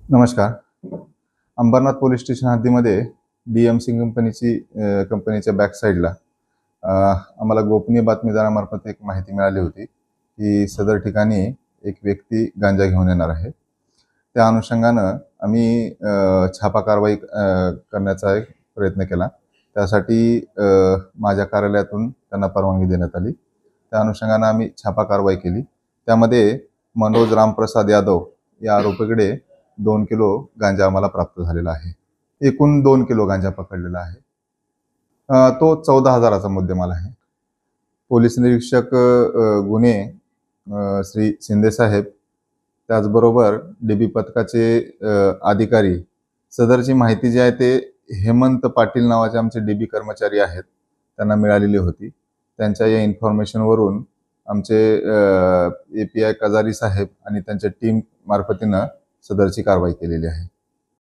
नमस्कार. Ambernath police station हद्दीमध्ये DMC कंपनीच्या back साईडला आम्हाला गोपनीय बातमीदारामार्फत एक माहिती मिळाली होती की सदर ठिकाणी एक व्यक्ती गांजा घेऊन येणार आहे. त्या अनुषंगानं आम्ही छापा कारवाई करण्याचा एक प्रयत्न केला. त्यासाठी माझ्या कार्यालयातून त्यांना परवानगी देण्यात आली. त्या अनुषंगानं आम्ही छापा कारवाई केली. त्यामध्ये मनोज रामप्रसाद यादव या आरोपीकडे 2 किलो गांजा आम्हाला प्राप्त झालेला आहे. एकूण 2 किलो गांजा पकडलेला आहे. तो 14,000चा मुद्देमाल आहे. पोलीस निरीक्षक गुन्हे श्री शिंदे साहेब, त्याचबरोबर DB पथकाचे अधिकारी, सदरची माहिती जी आहे ते हेमंत पाटील नावाचे आमचे DB कर्मचारी आहेत, त्यांना मिळालेली होती. त्यांच्या या इन्फॉर्मेशनवरून आमचे API कजारी साहेब आणि त्यांच्या टीम मार्फतीनं सदरची कारवाई केलेली आहे.